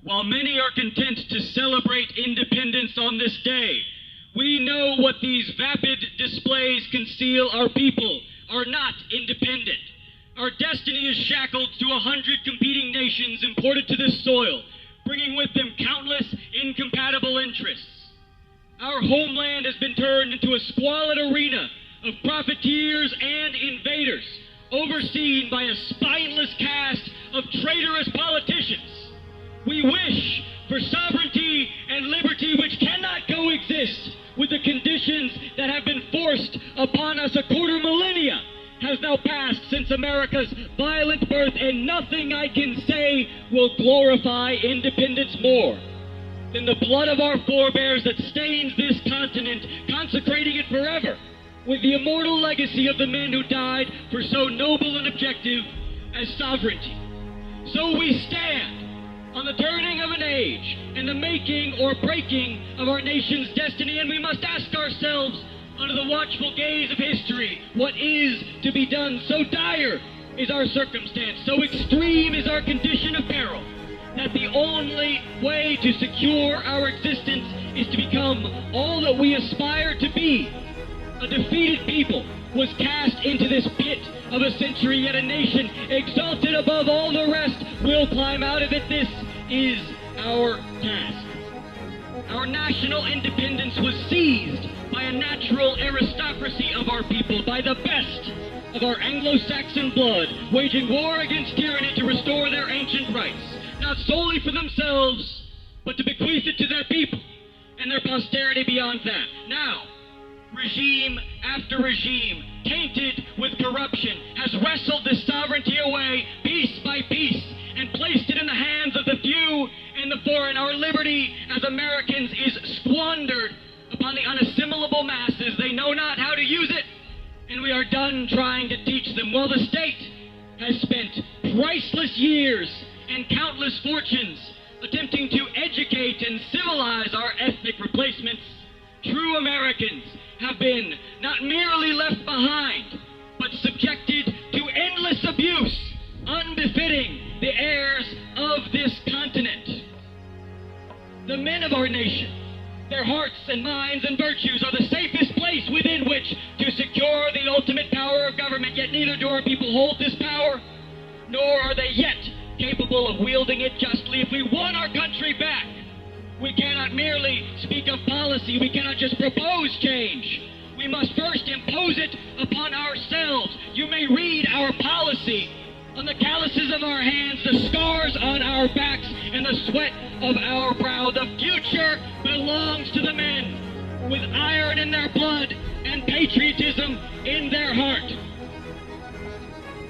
While many are content to celebrate independence on this day, we know what these vapid displays conceal. Our people are not independent. Our destiny is shackled to 100 competing nations imported to this soil, bringing with them countless incompatible interests. Our homeland has been turned into a squalid arena of profiteers and invaders, overseen by a spineless cast of traitorous politicians. We wish for sovereignty and liberty which cannot coexist with the conditions that have been forced upon us. A quarter millennia has now passed since America's violent birth, and nothing I can say will glorify independence more than the blood of our forebears that stains this continent, consecrating it forever with the immortal legacy of the men who died for so noble an objective as sovereignty. So we stand on the turning of an age and the making or breaking of our nation's destiny, and we must ask ourselves, under the watchful gaze of history, what is to be done? So dire is our circumstance, so extreme is our condition of peril, that the only way to secure our existence is to become all that we aspire to be. A defeated people was cast into this pit of a century, yet a nation exalted above all the rest will climb out of it. This is our task. Our national independence was seized by a natural aristocracy of our people, by the best of our Anglo-Saxon blood, waging war against tyranny to restore their ancient rights, not solely for themselves, but to bequeath it to their people and their posterity beyond that. Now, regime after regime, tainted with corruption, has wrestled this sovereignty away piece by piece and placed it in the hands of the few and the foreign. Our liberty as Americans is squandered upon the unassimilable masses. They know not how to use it, and we are done trying to teach them. While the state has spent priceless years and countless fortunes attempting to educate and civilize our ethnic replacements, true Americans have been not merely left behind, but subjected to endless abuse, unbefitting the heirs of this continent. The men of our nation, their hearts and minds and virtues are the safest place within which to secure the ultimate power of government, yet neither do our people hold this power, nor are they yet capable of wielding it justly. If we want our country back, we cannot merely speak of policy. We cannot just propose change. We must first impose it upon ourselves. You may read our policy on the calluses of our hands, the scars on our backs, and the sweat of our brow. The future belongs to the men with iron in their blood and patriotism in their heart.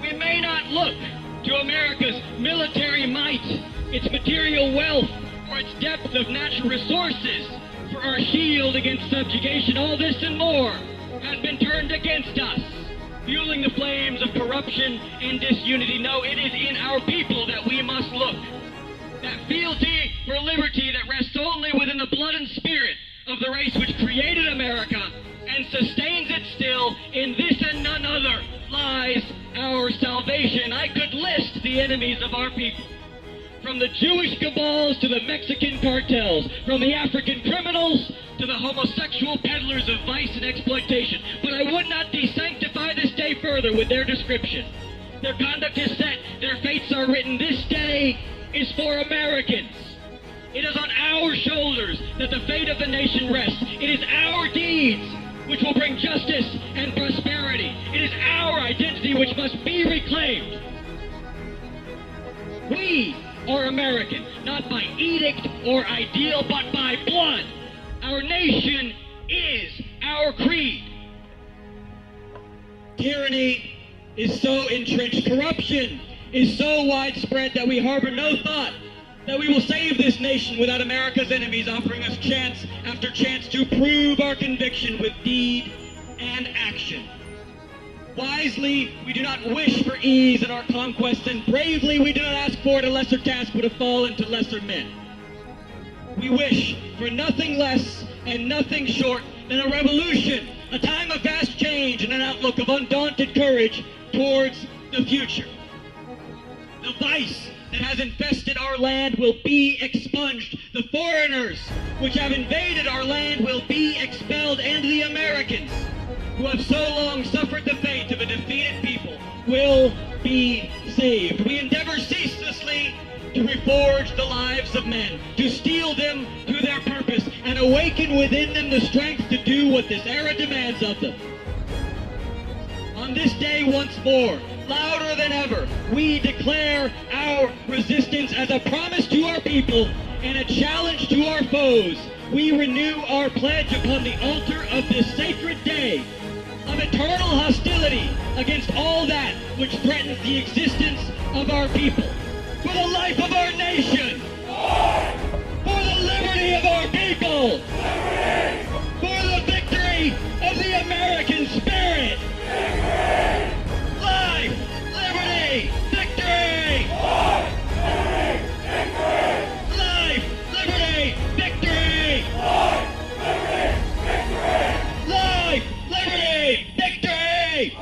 We may not look to America's military might, its material wealth, or its depth of natural resources for our shield against subjugation. All this and more has been turned against us, fueling the flames of corruption and disunity. No, it is in our people that we must look. That fealty for liberty that rests only within the blood and spirit of the race which created America and sustains it still, in this and none other lies our salvation. I could list the enemies of our people, from the Jewish cabals to the Mexican cartels, from the African criminals to the homosexual peddlers of vice and exploitation. But I would not desanctify this day further with their description. Their conduct is set, their fates are written. This day is for Americans. It is on our shoulders that the fate of the nation rests. It is our deeds which will bring justice and prosperity. It is our identity which must be reclaimed. We are American, not by edict or ideal, but by blood. Our nation is our creed. Tyranny is so entrenched, corruption is so widespread that we harbor no thought that we will save this nation without America's enemies offering us chance after chance to prove our conviction with deed and action. Wisely, we do not wish for ease in our conquests, and bravely we do not ask for it. A lesser task would have fallen to lesser men. We wish for nothing less and nothing short than a revolution, a time of vast change and an outlook of undaunted courage towards the future. The vice that has infested our land will be expunged. The foreigners which have invaded our land will be expelled, and the Americans, who have so long suffered the fate of a defeated people, will be saved. We endeavor ceaselessly to reforge the lives of men, to steel them to their purpose, and awaken within them the strength to do what this era demands of them. On this day once more, louder than ever, we declare our resistance as a promise to our people and a challenge to our foes. We renew our pledge upon the altar of this sacred day of eternal hostility against all that which threatens the existence of our people. For the life of our nation! For the liberty of our people! For the victory of the American spirit! Life! Liberty! Victory! Life! Liberty! Victory! Life! Liberty! Victory!